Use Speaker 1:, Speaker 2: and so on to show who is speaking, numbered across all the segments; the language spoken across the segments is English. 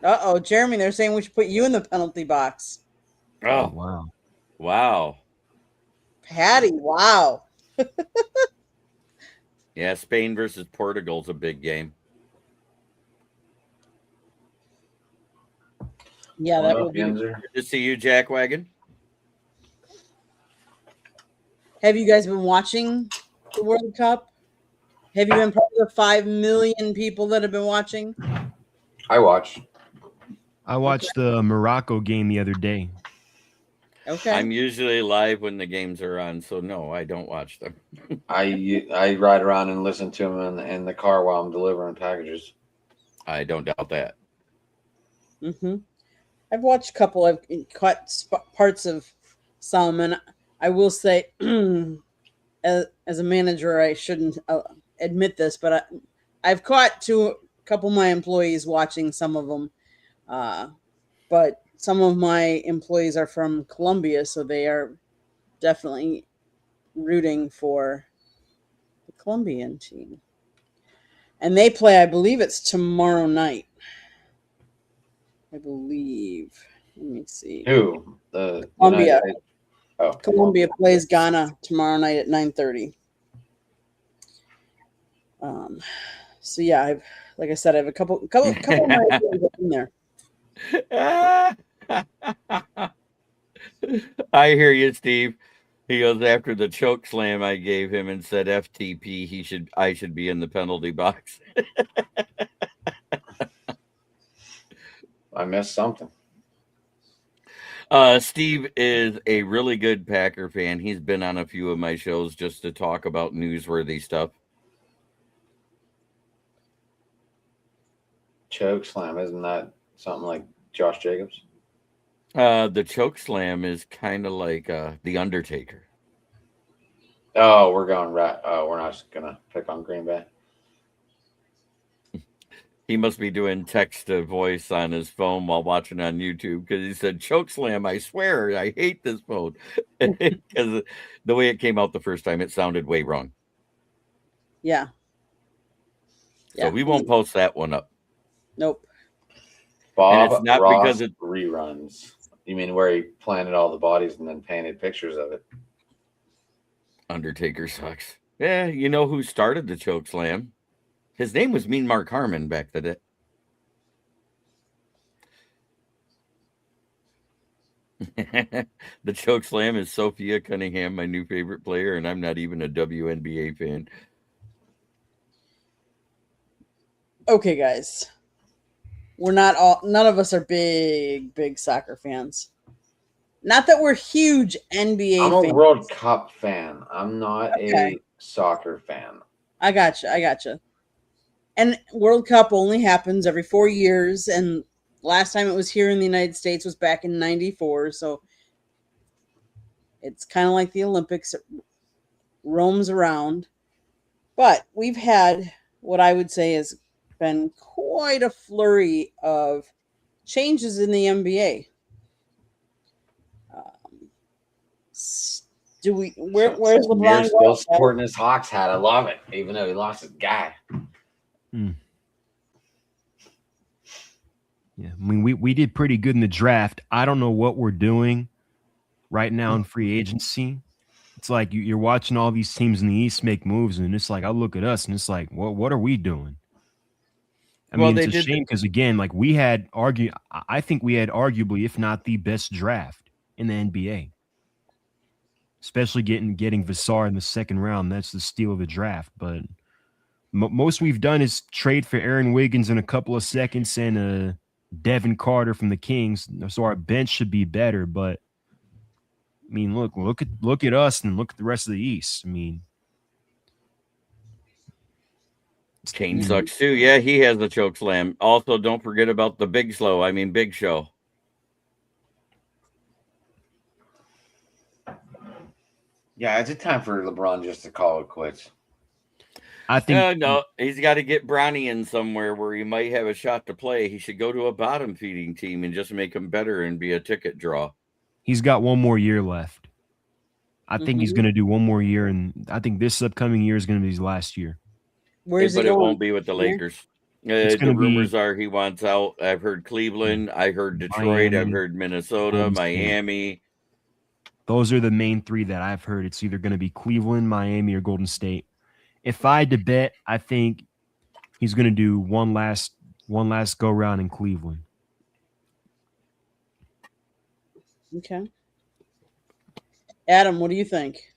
Speaker 1: Uh-oh, Jeremy, they're saying we should put you in the penalty box.
Speaker 2: Oh,
Speaker 3: Oh, wow.
Speaker 2: wow.
Speaker 1: Patty, wow.
Speaker 2: Yeah, Spain versus Portugal's a big game.
Speaker 1: Yeah,
Speaker 4: What
Speaker 1: that
Speaker 4: up,
Speaker 1: will be.
Speaker 4: Yenzer?
Speaker 2: Good to see you, Jack Wagon.
Speaker 1: Have you guys been watching the World Cup? Have you been part of the 5 million people that have been watching?
Speaker 4: I watched.
Speaker 3: I watched the Morocco game the other day.
Speaker 1: Okay.
Speaker 2: I'm usually live when the games are on, so no, I don't watch them.
Speaker 4: I ride around and listen to them in the car while I'm delivering packages.
Speaker 2: I don't doubt that.
Speaker 1: Mm-hmm. I've watched a couple. I've caught parts of some, and I will say, as a manager, I shouldn't admit this, but I've caught a couple of my employees watching some of them. But some of my employees are from Colombia, so they are definitely rooting for the Colombian team. And they play, I believe it's tomorrow night. I believe. Let me see.
Speaker 4: Who? The
Speaker 1: Colombia.
Speaker 4: United. Oh,
Speaker 1: Colombia plays Ghana tomorrow night at 9:30. So yeah, like I said, I have a couple of my employees in there.
Speaker 2: I hear you, Steve. He goes after the choke slam I gave him and said FTP. I should be in the penalty box.
Speaker 4: I missed something.
Speaker 2: Steve is a really good Packer fan. He's been on a few of my shows just to talk about newsworthy stuff.
Speaker 4: Choke slam, isn't that something like Josh Jacobs?
Speaker 2: The choke slam is kind of like the Undertaker.
Speaker 4: Oh, we're going right. Oh, we're not just gonna pick on Green Bay.
Speaker 2: He must be doing text to voice on his phone while watching on YouTube because he said choke slam. I swear, I hate this phone because the way it came out the first time, it sounded way wrong.
Speaker 1: Yeah.
Speaker 2: So we won't post that one up.
Speaker 1: Nope.
Speaker 4: Bob
Speaker 2: it's not
Speaker 4: Ross
Speaker 2: because it
Speaker 4: reruns. You mean where he planted all the bodies and then painted pictures of it?
Speaker 2: Undertaker sucks. Yeah, you know who started the choke slam? His name was Mean Mark Harmon back the day. The choke slam is Sophia Cunningham, my new favorite player, and I'm not even a WNBA fan.
Speaker 1: Okay, guys. None of us are big soccer fans. Not that we're huge NBA
Speaker 4: I'm a
Speaker 1: fans.
Speaker 4: World Cup fan. I'm not a soccer fan.
Speaker 1: I gotcha. And World Cup only happens every 4 years, and last time it was here in the United States was back in '94. So it's kind of like the Olympics. It roams around. But we've had what I would say has been quite a flurry of changes in the NBA. Where's LeBron?
Speaker 4: Samir's still sporting his Hawks hat. I love it, even though he lost his guy.
Speaker 3: Yeah, I mean, we did pretty good in the draft. I don't know what we're doing right now in free agency. It's like you're watching all these teams in the East make moves, and it's like I look at us, and it's like, what are we doing? I mean, it's a shame because again, like I think we had arguably, if not the best draft in the NBA. Especially getting Vassar in the second round. That's the steal of the draft. But most we've done is trade for Aaron Wiggins in a couple of seconds and Devin Carter from the Kings. So our bench should be better. But I mean, look at us and look at the rest of the East. I mean,
Speaker 2: Kane sucks too. Yeah, he has the choke slam. Also, don't forget about the Big Show.
Speaker 4: Yeah, it's a time for LeBron just to call it quits.
Speaker 3: I think
Speaker 2: no, he's got to get Bronny in somewhere where he might have a shot to play. He should go to a bottom feeding team and just make him better and be a ticket draw.
Speaker 3: He's got one more year left. I think he's going to do one more year, and I think this upcoming year is going to be his last year.
Speaker 1: Where's
Speaker 2: but
Speaker 1: he going?
Speaker 2: It won't be with the Lakers.
Speaker 3: It's
Speaker 2: The
Speaker 3: going to
Speaker 2: rumors
Speaker 3: be
Speaker 2: are he wants out. I've heard Cleveland. I heard Detroit. I've
Speaker 3: Miami,
Speaker 2: heard Minnesota,
Speaker 3: Golden State.
Speaker 2: Miami.
Speaker 3: Those are the main three that I've heard. It's either going to be Cleveland, Miami, or Golden State. If I had to bet, I think he's going to do one last go round in Cleveland.
Speaker 1: Okay. Adam, what do you think?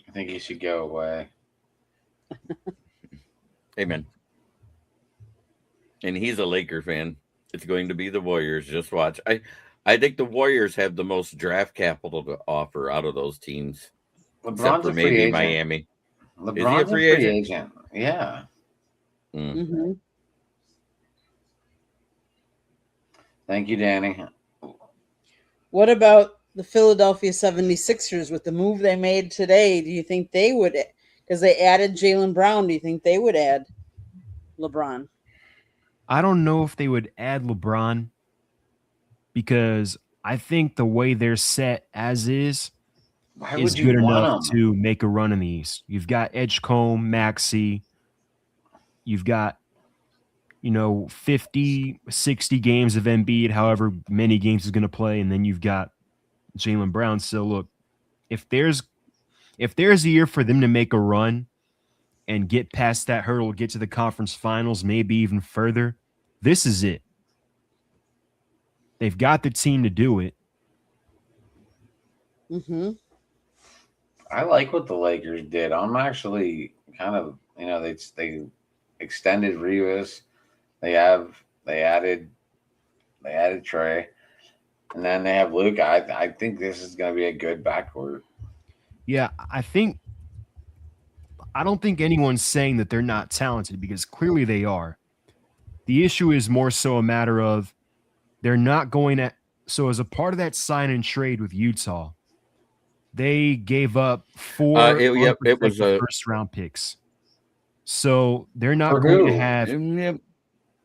Speaker 4: I think he should go away.
Speaker 2: Amen. And he's a Laker fan. It's going to be the Warriors. Just watch. I think the Warriors have the most draft capital to offer out of those teams, except
Speaker 4: LeBron's
Speaker 2: for
Speaker 4: a free
Speaker 2: maybe
Speaker 4: agent.
Speaker 2: Miami.
Speaker 4: LeBron's a free agent. Yeah.
Speaker 1: Mm-hmm.
Speaker 4: Thank you, Danny.
Speaker 1: What about the Philadelphia 76ers with the move they made today? Do you think they would, because they added Jaylen Brown, do you think they would add LeBron?
Speaker 3: I don't know if they would add LeBron because I think the way they're set as is good enough to make a run in the East. You've got Edgecombe, Maxey. You've got, 50, 60 games of Embiid, however many games he's going to play. And then you've got Jaylen Brown. So look, if there's a year for them to make a run and get past that hurdle, get to the conference finals, maybe even further, this is it. They've got the team to do it.
Speaker 1: Mm-hmm.
Speaker 4: I like what the Lakers did. I'm actually kind of, they extended Rivas. They added Trey, and then they have Luke. I think this is going to be a good backcourt.
Speaker 3: Yeah, I don't think anyone's saying that they're not talented because clearly they are. The issue is more so a matter of they're not going to. So as a part of that sign and trade with Utah, they gave up 4 first round picks. So they're not going to have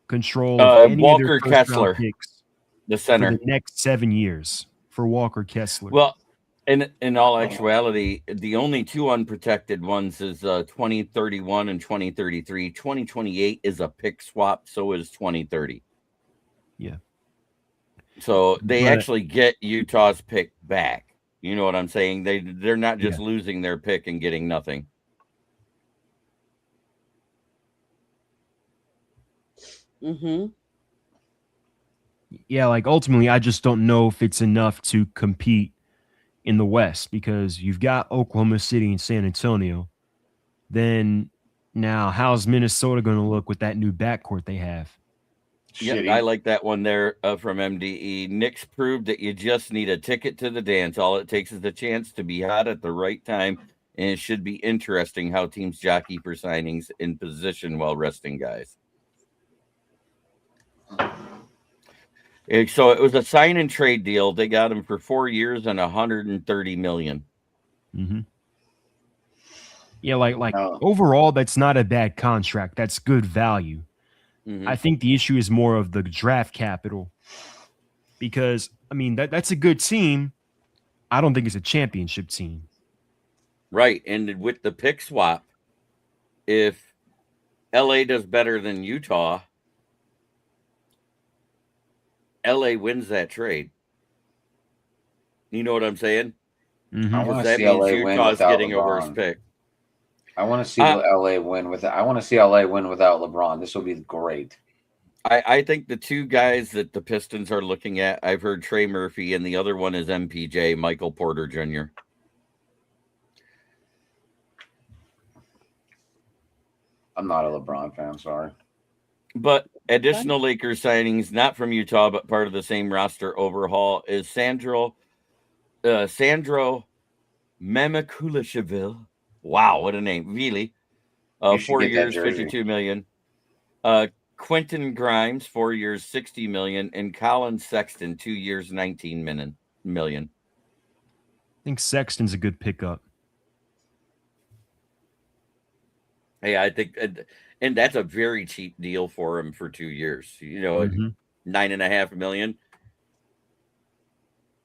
Speaker 3: control of any
Speaker 2: Walker
Speaker 3: of their first round
Speaker 2: Kessler,
Speaker 3: picks
Speaker 2: the center,
Speaker 3: for the next 7 years for Walker Kessler.
Speaker 2: Well, in all actuality, the only 2 unprotected ones is 2031 and 2033. 2028 is a pick swap, so is 2030.
Speaker 3: Yeah.
Speaker 2: So they actually get Utah's pick back. You know what I'm saying? They're not just losing their pick and getting nothing.
Speaker 1: Mm-hmm.
Speaker 3: Yeah, like ultimately, I just don't know if it's enough to compete in the West because you've got Oklahoma City and San Antonio. Then now, how's Minnesota going to look with that new backcourt they have?
Speaker 2: Yeah, I like that one there from MDE. Knicks proved that you just need a ticket to the dance. All it takes is a chance to be hot at the right time, and it should be interesting how teams jockey for signings in position while resting guys. So it was a sign and trade deal. They got him for 4 years and $130 million.
Speaker 3: Mm-hmm. Yeah, like overall, that's not a bad contract. That's good value. Mm-hmm. I think the issue is more of the draft capital because, I mean, that's a good team. I don't think it's a championship team.
Speaker 2: Right. And with the pick swap, if LA does better than Utah, LA wins that trade. You know what I'm saying?
Speaker 4: Mm-hmm. I want to
Speaker 2: that
Speaker 4: see
Speaker 2: means
Speaker 4: LA
Speaker 2: Utah's
Speaker 4: win
Speaker 2: getting
Speaker 4: LeBron.
Speaker 2: a worse pick.
Speaker 4: I want to see LA win I want to see LA win without LeBron. This will be great.
Speaker 2: I think the 2 guys that the Pistons are looking at, I've heard Trey Murphy, and the other one is MPJ, Michael Porter Jr.
Speaker 4: I'm not a LeBron fan, sorry.
Speaker 2: But additional Lakers signings, not from Utah, but part of the same roster overhaul, is Sandro Memikulashvili. Wow, what a name. Vili. 4 years, $52 million. Quentin Grimes, 4 years, $60 million. And Colin Sexton, 2 years, $19 million.
Speaker 3: I think Sexton's a good pickup.
Speaker 2: Hey, I think, and that's a very cheap deal for him for 2 years. $9.5 million.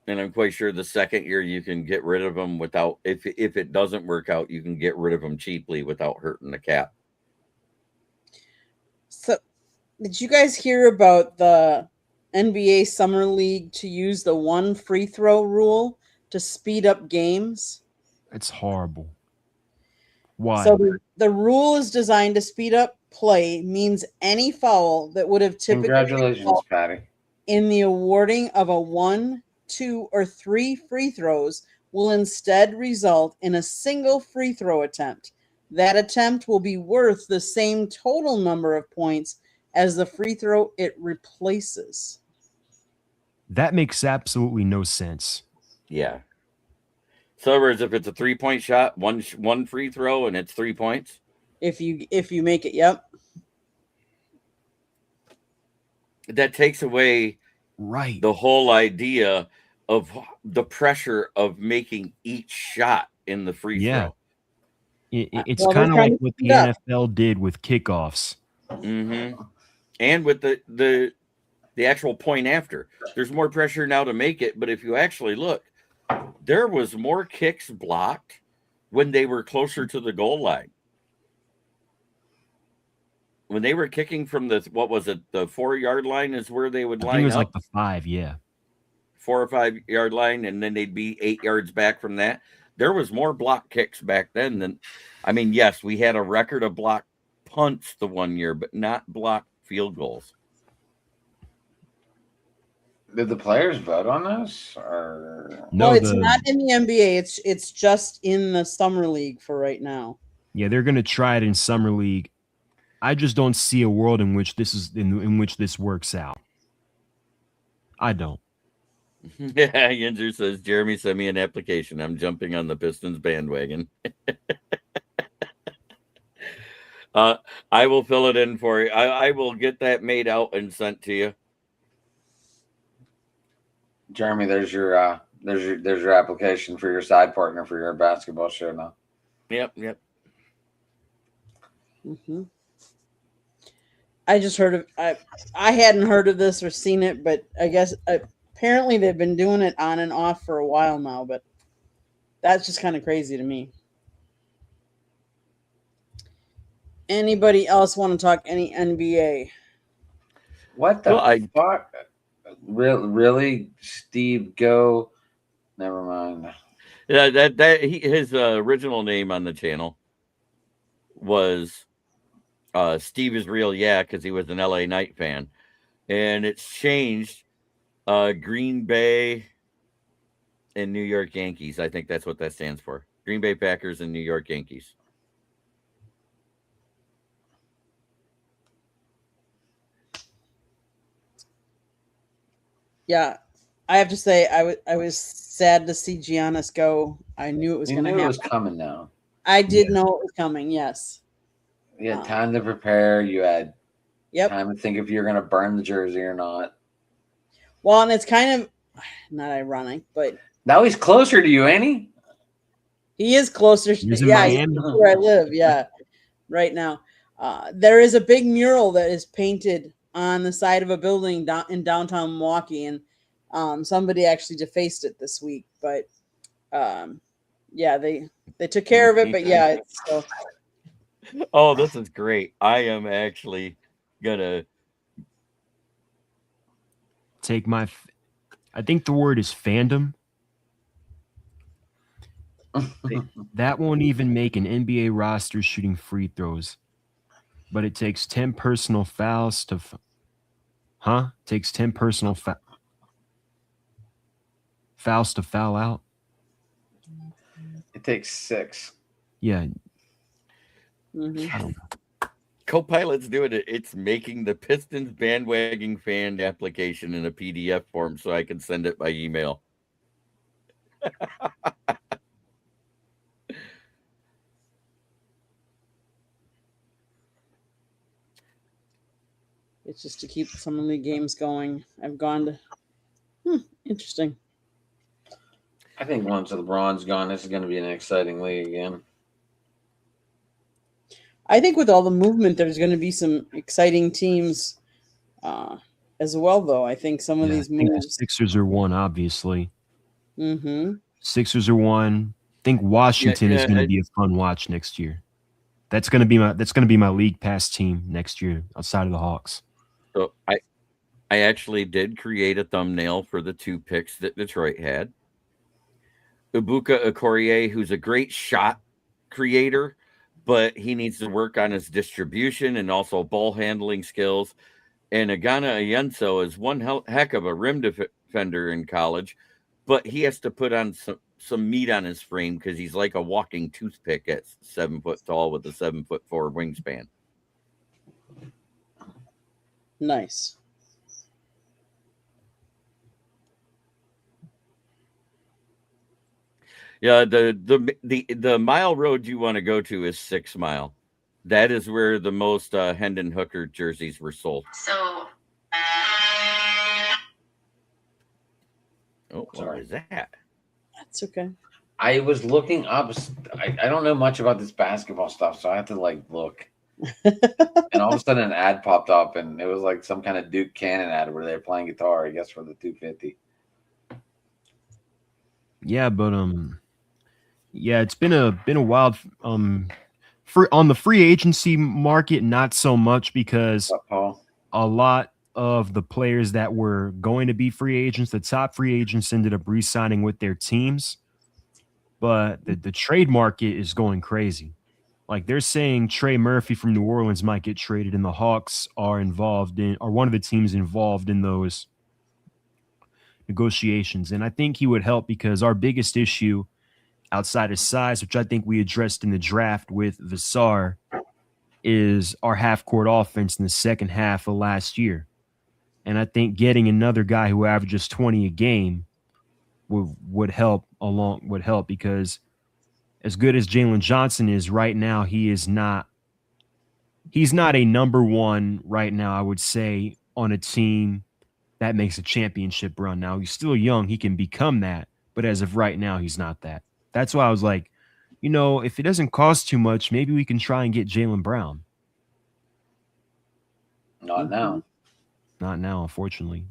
Speaker 2: And I'm quite sure the second year you can get rid of him without, if it doesn't work out, you can get rid of him cheaply without hurting the cap.
Speaker 1: So, did you guys hear about the NBA Summer League to use the one free throw rule to speed up games?
Speaker 3: It's horrible. Why?
Speaker 1: So the rule is designed to speed up play, means any foul that would have typically
Speaker 4: Congratulations,
Speaker 1: resulted
Speaker 4: Patty.
Speaker 1: in the awarding of a 1, 2, or 3 free throws will instead result in a single free throw attempt. That attempt will be worth the same total number of points as the free throw it replaces.
Speaker 3: That makes absolutely no sense.
Speaker 2: Yeah. So, in other words, if it's a 3-point shot, one free throw, and it's 3 points.
Speaker 1: If you make it, yep.
Speaker 2: That takes away
Speaker 3: Right.
Speaker 2: the whole idea of the pressure of making each shot in the free
Speaker 3: Yeah.
Speaker 2: throw.
Speaker 3: It's
Speaker 1: Well, they're
Speaker 3: kind of
Speaker 1: trying
Speaker 3: like
Speaker 1: to
Speaker 3: what the
Speaker 1: speed up.
Speaker 3: NFL did with kickoffs.
Speaker 2: Mm-hmm. And with the actual point after, there's more pressure now to make it. But if you actually look, there was more kicks blocked when they were closer to the goal line. When they were kicking from the 4-yard line is where they would
Speaker 3: I
Speaker 2: line
Speaker 3: think it was
Speaker 2: up.
Speaker 3: like the 5, yeah.
Speaker 2: 4 or 5-yard line, and then they'd be 8 yards back from that. There was more block kicks back then than, I mean, yes, we had a record of block punts the one year, but not block field goals.
Speaker 4: Did the players vote on this? Or
Speaker 3: No,
Speaker 1: No, it's not in the NBA. It's just in the summer league for right now.
Speaker 3: Yeah, they're gonna try it in summer league. I just don't see a world in which this is in which this works out. I don't.
Speaker 2: Yeah, Yinzer says, Jeremy, send me an application. I'm jumping on the Pistons bandwagon. I will fill it in for you. I will get that made out and sent to you.
Speaker 4: Jeremy, there's your application for your side partner for your basketball show now.
Speaker 2: Yep.
Speaker 1: Mm-hmm. I just heard of I hadn't heard of this or seen it, but I guess apparently they've been doing it on and off for a while now, but that's just kind of crazy to me. Anybody else want to talk any NBA?
Speaker 4: What the fuck? Really? Steve Go? Never mind.
Speaker 2: Yeah, his original name on the channel was Steve is Real, yeah, because he was an LA Knight fan, and it's changed. Green Bay and New York Yankees. I think that's what that stands for. Green Bay Packers and New York Yankees.
Speaker 1: Yeah, I have to say I was sad to see Giannis go. I knew it was going to happen.
Speaker 4: It was coming now.
Speaker 1: I did know it was coming. Yes.
Speaker 4: You had time to prepare. You had
Speaker 1: Yep.
Speaker 4: time to think if you're going to burn the jersey or not.
Speaker 1: Well, and it's kind of not ironic, but
Speaker 4: now he's closer to you, ain't he?
Speaker 1: He is closer.
Speaker 3: He's in
Speaker 1: yeah,
Speaker 3: Miami.
Speaker 1: he's where I live. Yeah, right now. There is a big mural that is painted on the side of a building in downtown Milwaukee, and somebody actually defaced it this week. But yeah, they took care of it. But yeah, it's still.
Speaker 2: Oh, this is great. I am actually gonna
Speaker 3: take my I think the word is fandom. That won't even make an NBA roster shooting free throws, but it takes 10 personal fouls to takes 10 personal fouls to foul out.
Speaker 4: It takes 6.
Speaker 3: Yeah.
Speaker 1: Mm-hmm.
Speaker 3: I don't know.
Speaker 2: Co-Pilot's doing it. It's making the Pistons bandwagon fan application in a PDF form so I can send it by email.
Speaker 1: It's just to keep some of the games going. I've gone to interesting.
Speaker 4: I think once LeBron's gone, this is going to be an exciting league again.
Speaker 1: I think with all the movement, there's going to be some exciting teams as well, though. I think some of these moves.
Speaker 3: The Sixers are one, obviously.
Speaker 1: Mm-hmm.
Speaker 3: Sixers are one. I think Washington is going to be a fun watch next year. That's gonna be my league pass team next year outside of the Hawks.
Speaker 2: So I actually did create a thumbnail for the 2 picks that Detroit had. Ibuka Okorie, who's a great shot creator, but he needs to work on his distribution and also ball handling skills. And Agana Ayenso is one heck of a rim defender in college, but he has to put on some meat on his frame because he's like a walking toothpick at 7 foot tall with a 7'4" wingspan.
Speaker 1: Nice.
Speaker 2: Yeah, the mile road you want to go to is 6 Mile. That is where the most Hendon Hooker jerseys were sold.
Speaker 5: So,
Speaker 2: Oh, what
Speaker 4: Sorry.
Speaker 2: was that?
Speaker 1: That's okay.
Speaker 4: I was looking up. I don't know much about this basketball stuff, so I had to like look. And all of a sudden, an ad popped up, and it was like some kind of Duke Cannon ad where they're playing guitar. I guess for the 250.
Speaker 3: Yeah, but yeah, it's been a wild for on the free agency market, not so much because
Speaker 4: What's up, Paul?
Speaker 3: a lot of the players that were going to be free agents, the top free agents ended up re-signing with their teams. But the trade market is going crazy. Like they're saying Trey Murphy from New Orleans might get traded, and the Hawks are one of the teams involved in those negotiations. And I think he would help because our biggest issue outside of size, which I think we addressed in the draft with Vassar, is our half-court offense in the second half of last year. And I think getting another guy who averages 20 a game would help because as good as Jalen Johnson is right now, he's not a number one right now, I would say, on a team that makes a championship run. Now, he's still young. He can become that. But as of right now, he's not that. That's why I was like, if it doesn't cost too much, maybe we can try and get Jaylen Brown.
Speaker 4: Not now.
Speaker 3: Not now, unfortunately.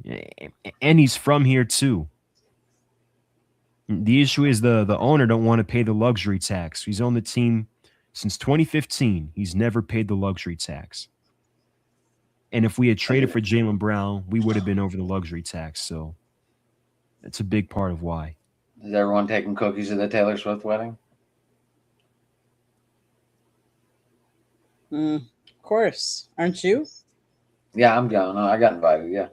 Speaker 3: And he's from here, too. The issue is the owner don't want to pay the luxury tax. He's on the team since 2015. He's never paid the luxury tax. And if we had traded for Jaylen Brown, we would have been over the luxury tax. So that's a big part of why.
Speaker 4: Is everyone taking cookies at the Taylor Swift wedding?
Speaker 1: Of course. Aren't you?
Speaker 4: Yeah, I'm going. I got invited. Yeah.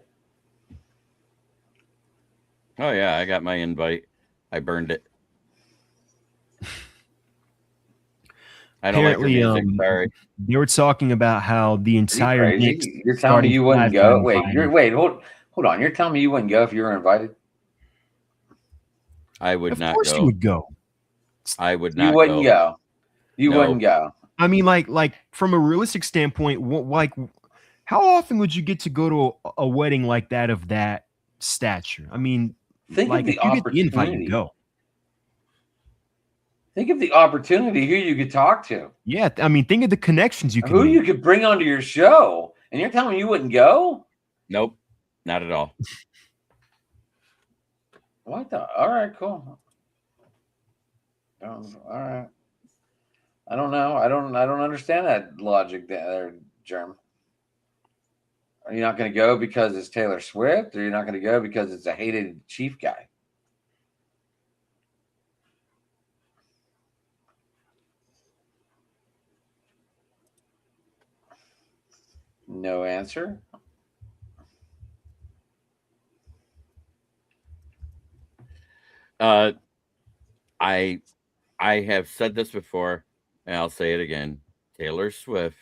Speaker 2: Oh yeah, I got my invite. I burned it. I don't like your music. Sorry.
Speaker 3: They were talking about how the entire Knicks.
Speaker 4: You're telling me you wouldn't go? Hold on. You're telling me you wouldn't go if you were invited?
Speaker 2: I would not go.
Speaker 3: Of course you would go.
Speaker 2: I would not.
Speaker 4: You wouldn't go. You
Speaker 2: No.
Speaker 4: wouldn't go.
Speaker 3: I mean, like from a realistic standpoint, how often would you get to go to a wedding like that of that stature? I mean,
Speaker 4: Think
Speaker 3: like
Speaker 4: of the
Speaker 3: if you get the invite,
Speaker 4: opportunity.
Speaker 3: you go.
Speaker 4: Think of the opportunity who you could talk to,
Speaker 3: Yeah, I mean, think of the connections you can
Speaker 4: who
Speaker 3: make.
Speaker 4: you could bring onto your show, and you're telling me you wouldn't go?
Speaker 2: Nope, not at all.
Speaker 4: What the? All right, cool. All right. I don't know. I don't understand that logic there, Germ. Are you not going to go because it's Taylor Swift, or you're not going to go because it's a hated Chief guy? No answer.
Speaker 2: I have said this before, and I'll say it again. Taylor Swift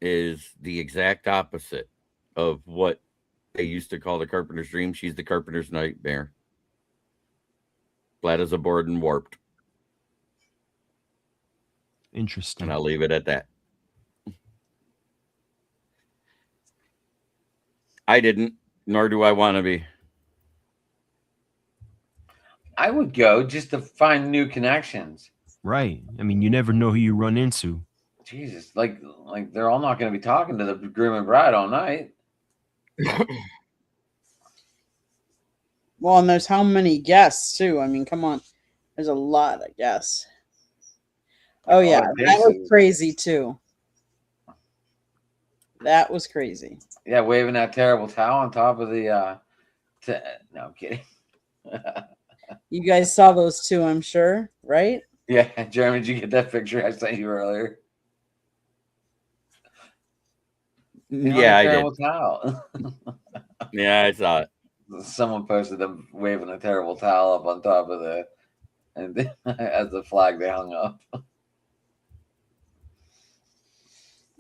Speaker 2: is the exact opposite of what they used to call the Carpenter's Dream. She's the Carpenter's Nightmare. Flat as a board and warped.
Speaker 3: Interesting.
Speaker 2: And I'll leave it at that. I didn't, nor do I want to be.
Speaker 4: I would go just to find new connections.
Speaker 3: Right. I mean, you never know who you run into.
Speaker 4: Jesus, like they're all not going to be talking to the groom and bride all night.
Speaker 1: Well, and there's how many guests too? I mean, come on. There's a lot of guests. Oh yeah,
Speaker 4: it
Speaker 1: that
Speaker 4: takes
Speaker 1: was
Speaker 4: is-
Speaker 1: crazy too. That was crazy.
Speaker 4: Yeah, waving that terrible towel on top of the. No, I'm kidding.
Speaker 1: You guys saw those too, I'm sure, right?
Speaker 4: Yeah, Jeremy, did you get that picture I sent you earlier?
Speaker 2: Yeah, I did.
Speaker 4: Terrible towel.
Speaker 2: Yeah, I saw it.
Speaker 4: Someone posted them waving a terrible towel up on top of the, and as the flag they hung up.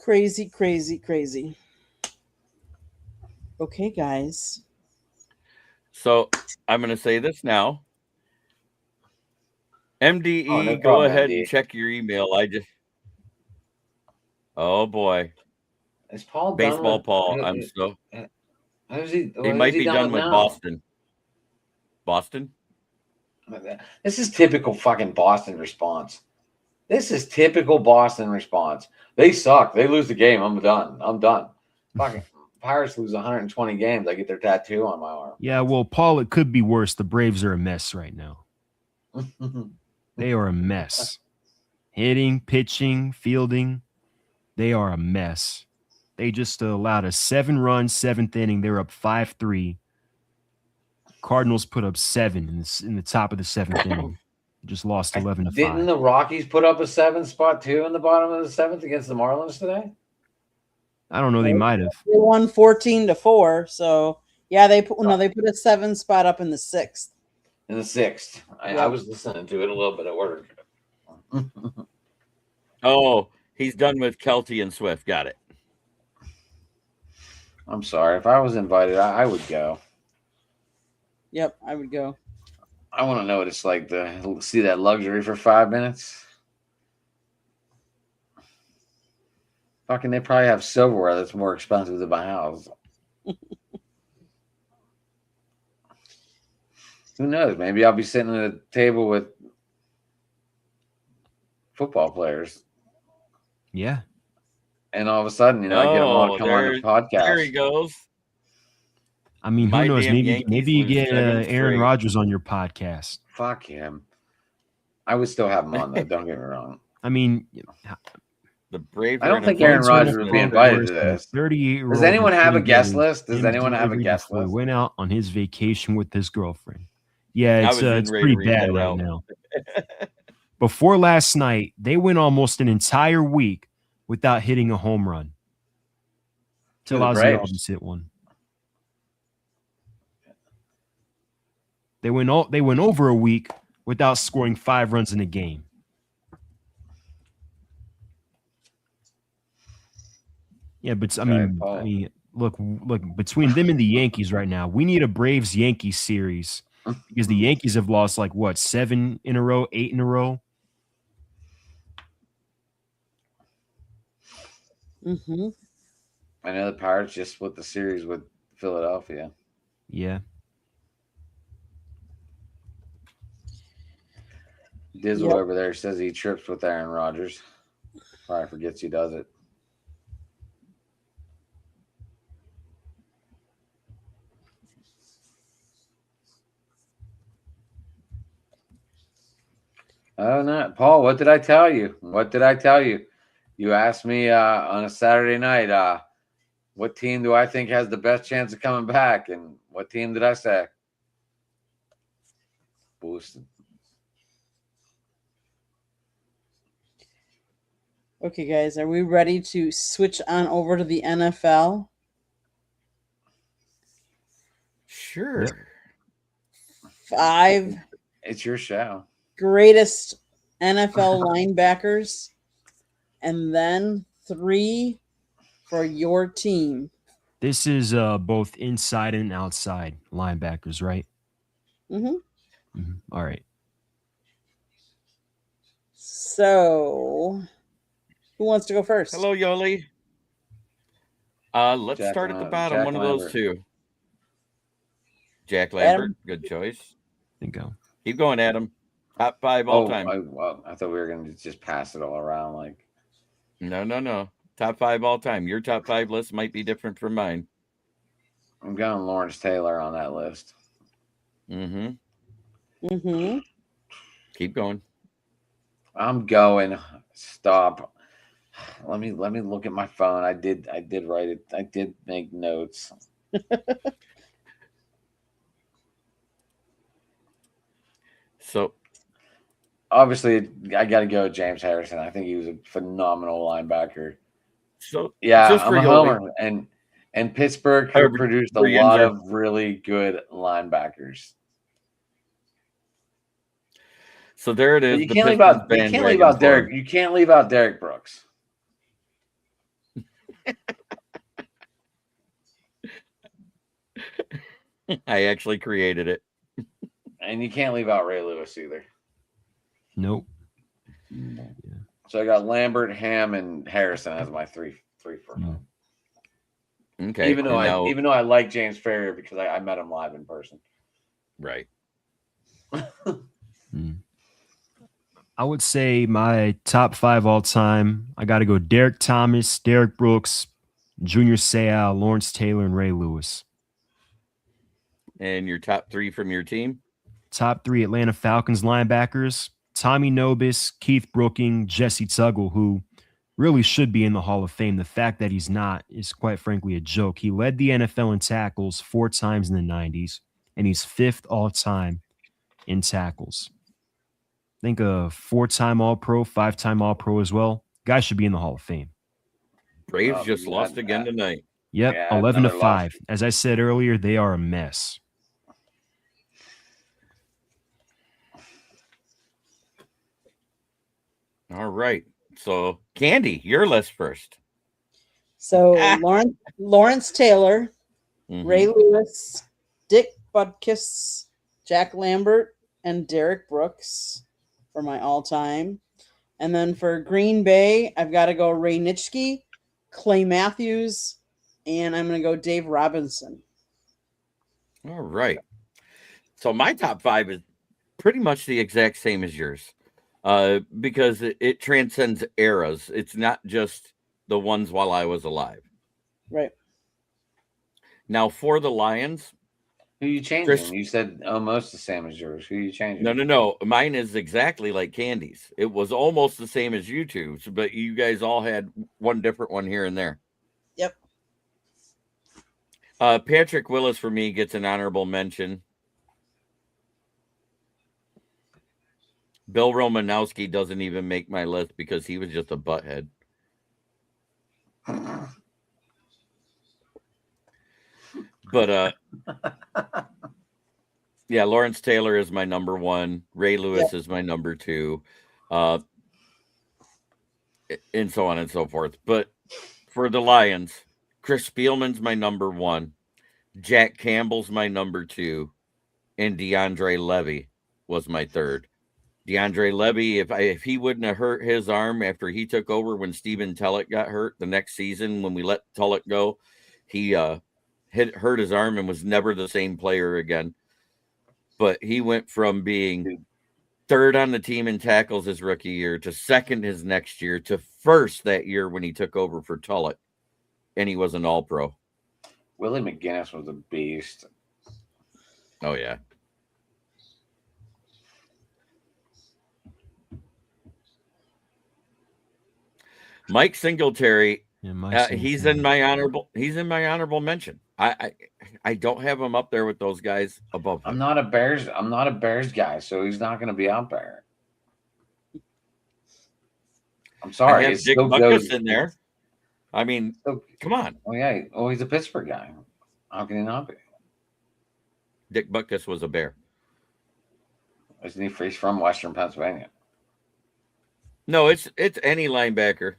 Speaker 1: Crazy, crazy, crazy. Okay, guys.
Speaker 2: So I'm going to say this now. MDE,
Speaker 4: Oh, no
Speaker 2: go
Speaker 4: problem,
Speaker 2: ahead
Speaker 4: MD.
Speaker 2: and check your email. Oh boy,
Speaker 4: Is Paul
Speaker 2: baseball
Speaker 4: done
Speaker 2: Paul.
Speaker 4: with,
Speaker 2: I'm so
Speaker 4: who's he?
Speaker 2: he
Speaker 4: Who's
Speaker 2: might
Speaker 4: he
Speaker 2: be
Speaker 4: done
Speaker 2: done with
Speaker 4: now?
Speaker 2: Boston. Boston?
Speaker 4: This is typical fucking Boston response. This is typical Boston response. They suck. They lose the game. I'm done. I'm done. Fucking Pirates lose 120 games. I get their tattoo on my arm.
Speaker 3: Yeah, well, Paul, it could be worse. The Braves are a mess right now. They are a mess. Hitting, pitching, fielding, they are a mess. They just allowed a 7-run 7th inning. They're up 5-3. Cardinals put up 7 in the top of the 7th inning. Just lost 11-5.
Speaker 4: Didn't the Rockies put up a 7 spot too in the bottom of the 7th against the Marlins today?
Speaker 3: I don't know. They might have.
Speaker 1: They won 14-4. So yeah, they put a 7 spot up in the 6th.
Speaker 4: In the 6th.
Speaker 1: Yeah.
Speaker 4: I was listening to it a little bit at work.
Speaker 2: Oh, he's done with Kelty and Swift. Got it.
Speaker 4: I'm sorry. If I was invited, I would go.
Speaker 1: Yep, I would go.
Speaker 4: I want to know what it's like to see that luxury for 5 minutes. Fucking, they probably have silverware that's more expensive than my house. Who knows? Maybe I'll be sitting at a table with football players.
Speaker 3: Yeah.
Speaker 4: And all of a sudden, I get them all to come on the podcast.
Speaker 2: There he goes.
Speaker 3: I mean,
Speaker 2: My
Speaker 3: who knows?
Speaker 2: damn
Speaker 3: Maybe
Speaker 2: Yankees
Speaker 3: you
Speaker 2: lose
Speaker 3: get
Speaker 2: 7
Speaker 3: Aaron
Speaker 2: straight.
Speaker 3: Rodgers on your podcast.
Speaker 4: Fuck him. I would still have him on, though. Don't get me wrong.
Speaker 3: I mean,
Speaker 2: The Braves.
Speaker 4: I don't
Speaker 2: are in a
Speaker 4: think Aaron
Speaker 2: fun
Speaker 4: Rodgers
Speaker 2: position.
Speaker 4: would be invited to this.
Speaker 3: 30-year-old.
Speaker 4: Does anyone have a guest list? Does anyone have a guest
Speaker 3: He
Speaker 4: list?
Speaker 3: went out on his vacation with his girlfriend. Yeah,
Speaker 2: I
Speaker 3: it's
Speaker 2: was getting
Speaker 3: it's
Speaker 2: ready
Speaker 3: pretty
Speaker 2: to read
Speaker 3: bad
Speaker 2: that
Speaker 3: right
Speaker 2: out.
Speaker 3: now. Before last night, they went almost an entire week without hitting a home run. Till
Speaker 4: the
Speaker 3: Ozzy
Speaker 4: Braves?
Speaker 3: Albies hit one. They went over a week without scoring 5 runs in a game. Yeah, but I mean, look, between them and the Yankees right now, we need a Braves-Yankees series because the Yankees have lost 7 in a row, 8 in a row.
Speaker 1: Mm-hmm.
Speaker 4: I know the Pirates just split the series with Philadelphia.
Speaker 3: Yeah.
Speaker 4: Dizzle over there says he trips with Aaron Rodgers. Probably forgets he does it. Oh, no. Paul, what did I tell you? What did I tell you? You asked me on a Saturday night, what team do I think has the best chance of coming back? And what team did I say? Boston.
Speaker 1: Okay, guys, are we ready to switch on over to the NFL?
Speaker 2: Sure.
Speaker 3: Yep.
Speaker 1: 5
Speaker 4: It's your show.
Speaker 1: greatest NFL linebackers, and then 3 for your team.
Speaker 3: This is both inside and outside linebackers, right?
Speaker 1: Mm-hmm.
Speaker 3: All right.
Speaker 1: So, who wants to go first?
Speaker 2: Hello, Yoli. Let's
Speaker 4: Jack
Speaker 2: start at the
Speaker 4: Lambert.
Speaker 2: bottom.
Speaker 4: Jack
Speaker 2: One of
Speaker 4: Lambert.
Speaker 2: those two. Jack Lambert. Good choice.
Speaker 3: Think go.
Speaker 2: Keep going, Adam. Top 5 all time.
Speaker 4: I thought we were going to just pass it all around.
Speaker 2: No. Top 5 all time. Your top 5 list might be different from mine.
Speaker 4: I'm going Lawrence Taylor on that list.
Speaker 2: Mm-hmm.
Speaker 1: Mm-hmm.
Speaker 2: Keep going.
Speaker 4: I'm going. Stop. Let me look at my phone. I did write it. I did make notes.
Speaker 2: So
Speaker 4: Obviously, I got to go with James Harrison. I think he was a phenomenal linebacker.
Speaker 2: so
Speaker 4: Yeah,
Speaker 2: just
Speaker 4: I'm
Speaker 2: for
Speaker 4: a
Speaker 2: you,
Speaker 4: homer, and Pittsburgh
Speaker 2: Or
Speaker 4: produced a
Speaker 2: for
Speaker 4: lot
Speaker 2: Yinzer.
Speaker 4: of really good linebackers.
Speaker 2: So there it
Speaker 4: But
Speaker 2: is.
Speaker 4: you
Speaker 2: The
Speaker 4: can't leave
Speaker 2: Pistons
Speaker 4: out
Speaker 2: bandwagon for
Speaker 4: Derek.
Speaker 2: him.
Speaker 4: You can't leave out Derek Brooks.
Speaker 2: I actually created it.
Speaker 4: And you can't leave out Ray Lewis either.
Speaker 3: Nope.
Speaker 4: So I got Lambert, Ham, and Harrison as my three for him.
Speaker 2: Okay.
Speaker 4: Even though
Speaker 2: and
Speaker 4: even though I like James Ferrier because I met him live in person.
Speaker 2: right.
Speaker 3: I would say my top 5 all time. I got to go Derek Thomas, Derek Brooks, Junior Seau, Lawrence Taylor, and Ray Lewis.
Speaker 2: And your top 3 from your team?
Speaker 3: Top 3 Atlanta Falcons linebackers: Tommy Nobis, Keith Brooking, Jesse Tuggle, who really should be in the Hall of Fame. The fact that he's not is quite frankly a joke. He led the NFL in tackles 4 times in the 90s, and he's 5th all time in tackles. I think a 4-time All-Pro, 5-time All-Pro as well. Guy should be in the Hall of Fame.
Speaker 2: Braves just lost again tonight.
Speaker 3: Yep,
Speaker 4: Yeah,
Speaker 3: 11-5. As I said earlier, they are a mess.
Speaker 2: All right. So, Candy, your list first.
Speaker 1: So Lawrence Taylor,
Speaker 2: Mhm.
Speaker 1: Ray Lewis, Dick Butkus, Jack Lambert, and Derek Brooks for my all-time. And then for Green Bay, I've got to go Ray Nitschke, Clay Matthews, and I'm going to go Dave Robinson.
Speaker 2: All right. So my top 5 is pretty much the exact same as yours, because it transcends eras. It's not just the ones while I was alive.
Speaker 1: Right.
Speaker 2: Now for the Lions,
Speaker 4: Who you changing? You said almost the same as yours. Who you changing?
Speaker 2: No. Mine is exactly like Candy's. It was almost the same as you two, but you guys all had one different one here and there.
Speaker 1: Yep.
Speaker 2: Patrick Willis for me gets an honorable mention. Bill Romanowski doesn't even make my list because he was just a butthead. But yeah, Lawrence Taylor is my number 1. Ray Lewis is my number 2, and so on and so forth. But for the Lions, Chris Spielman's my number 1. Jack Campbell's my number 2, and DeAndre Levy was my 3rd. DeAndre Levy, if he wouldn't have hurt his arm after he took over when Steven Tullett got hurt the next season when we let Tullett go, he hurt his arm and was never the same player again. But he went from being 3rd on the team in tackles his rookie year to 2nd his next year to 1st that year when he took over for Tullett, and he was an All-Pro.
Speaker 4: Willie McGinnis was a beast.
Speaker 2: Oh, yeah. Mike Singletary, he's in my honorable mention. I don't have him up there with those guys above him.
Speaker 4: I'm not a Bears guy, so he's not going to be out there. I'm sorry.
Speaker 2: I have Dick Butkus in there. I mean, come on.
Speaker 4: Oh yeah. Oh, he's a Pittsburgh guy. How can he not be?
Speaker 2: Dick Butkus was a Bear.
Speaker 4: Isn't he? He's from Western Pennsylvania.
Speaker 2: No, it's any linebacker.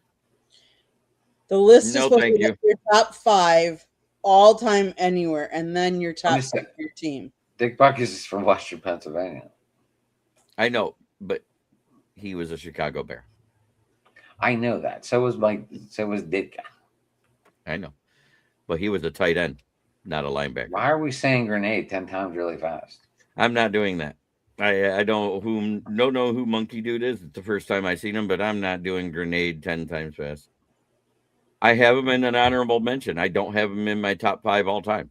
Speaker 1: The list is supposed to be your top 5 all time anywhere, and then your top 5 of your team.
Speaker 4: Dick Butkus is from Western Pennsylvania.
Speaker 2: I know, but he was a Chicago Bear.
Speaker 4: I know that. So was Ditka.
Speaker 2: I know. But he was a tight end, not a linebacker.
Speaker 4: Why are we saying grenade 10 times really fast?
Speaker 2: I'm not doing that. I don't know who Monkey Dude is. It's the first time I seen him, but I'm not doing grenade 10 times fast. I have him in an honorable mention. I don't have him in my top 5 all time.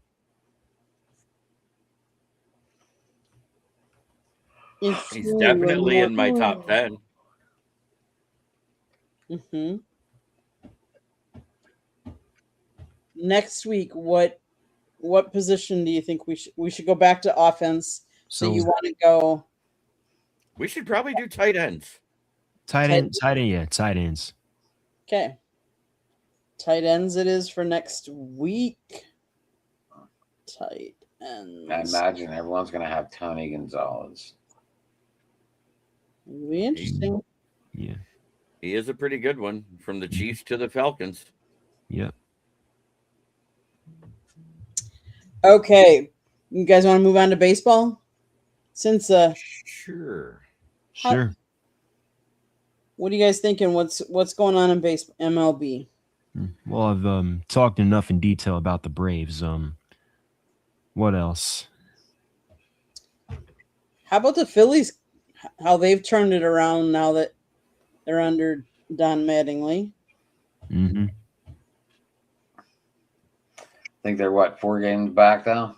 Speaker 2: He's definitely in my top 10.
Speaker 1: Mm-hmm. Next week, what position do you think we should go back to offense? So you want to go
Speaker 2: We should probably do tight ends.
Speaker 3: tight ends.
Speaker 1: Okay. Tight ends it is for next week. Tight ends.
Speaker 4: I imagine everyone's going to have Tony Gonzalez.
Speaker 1: It'll be interesting.
Speaker 3: Yeah.
Speaker 2: He is a pretty good one from the Chiefs to the Falcons.
Speaker 3: Yep.
Speaker 1: Okay. You guys want to move on to baseball? Since
Speaker 2: Sure.
Speaker 1: What are you guys thinking? What's going on in MLB?
Speaker 3: Well, I've talked enough in detail about the Braves. What else?
Speaker 1: How about the Phillies? How they've turned it around now that they're under Don Mattingly.
Speaker 3: Mm-hmm.
Speaker 4: I think they're 4 games back now.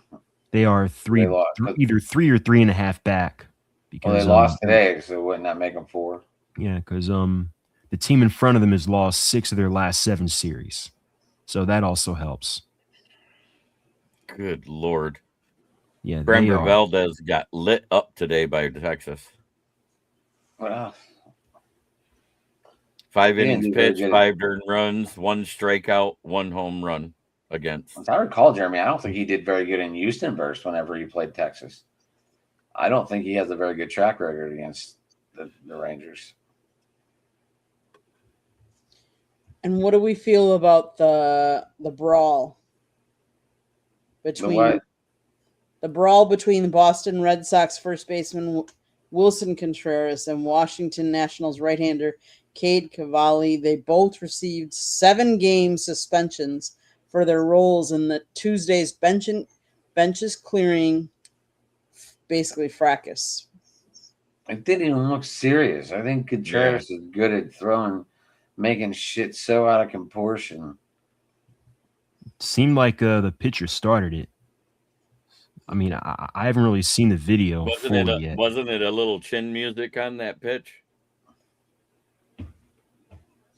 Speaker 3: They are either 3 or 3.5 back. Because
Speaker 4: they lost today, so wouldn't that make them 4?
Speaker 3: Yeah, because the team in front of them has lost 6 of their last 7 series, so that also helps.
Speaker 2: Good Lord.
Speaker 3: Yeah,
Speaker 2: Framber Valdez got lit up today by Texas.
Speaker 4: What else?
Speaker 2: 5 innings pitched, 5 earned runs, 1 strikeout, 1 home run against.
Speaker 4: As I recall, Jeremy, I don't think he did very good in Houston versus whenever he played Texas. I don't think he has a very good track record against the Rangers.
Speaker 1: And what do we feel about the brawl between the Boston Red Sox first baseman Wilson Contreras and Washington Nationals right-hander Cade Cavalli? They both received 7-game suspensions for their roles in the Tuesday's benches clearing, basically fracas.
Speaker 4: It didn't even look serious. I think Contreras is good at making shit so out of proportion.
Speaker 3: Seemed like the pitcher started it. I mean, I haven't really seen the video fully yet.
Speaker 2: Wasn't it a little chin music on that pitch?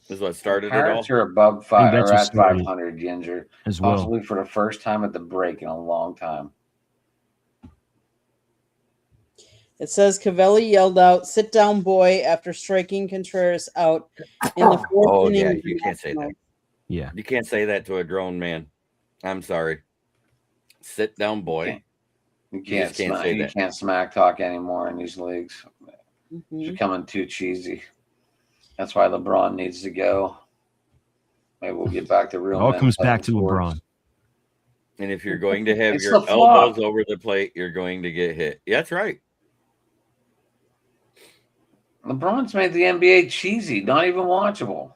Speaker 2: Is what started it all?
Speaker 4: Pirates are above 5 or at 500, Ginger,
Speaker 3: as well.
Speaker 4: Possibly for the first time at the break in a long time.
Speaker 1: It says Cavalli yelled out, "Sit down, boy," after striking Contreras out in the 4th inning.
Speaker 2: Yeah, you can't say that.
Speaker 3: Yeah.
Speaker 2: You can't say that to a grown man. I'm sorry. Sit down, boy.
Speaker 4: You can't smack talk anymore in these leagues. It's becoming too cheesy. That's why LeBron needs to go. Maybe we'll get back to real.
Speaker 3: It all comes back to LeBron.
Speaker 2: And if you're going to have your elbows over the plate, you're going to get hit. Yeah, that's right.
Speaker 4: LeBron's made the NBA cheesy, not even watchable.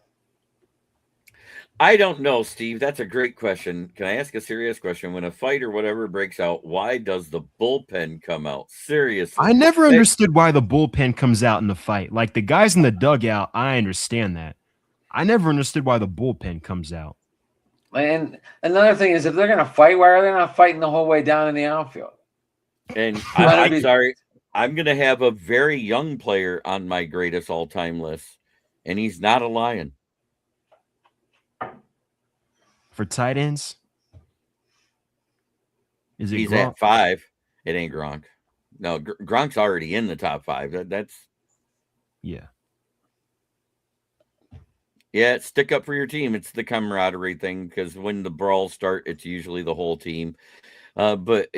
Speaker 2: I don't know, Steve. That's a great question. Can I ask a serious question? When a fight or whatever breaks out, why does the bullpen come out? Seriously.
Speaker 3: I never understood why the bullpen comes out in the fight. Like the guys in the dugout, I understand that. I never understood why the bullpen comes out.
Speaker 4: And another thing is, if they're going to fight, why are they not fighting the whole way down in the outfield?
Speaker 2: And I'm sorry. I'm going to have a very young player on my greatest all-time list, and he's not a Lion.
Speaker 3: For tight ends?
Speaker 2: He's Gronk? At 5. It ain't Gronk. No, Gronk's already in the top 5. That's
Speaker 3: yeah.
Speaker 2: Yeah, stick up for your team. It's the camaraderie thing, because when the brawls start, it's usually the whole team. But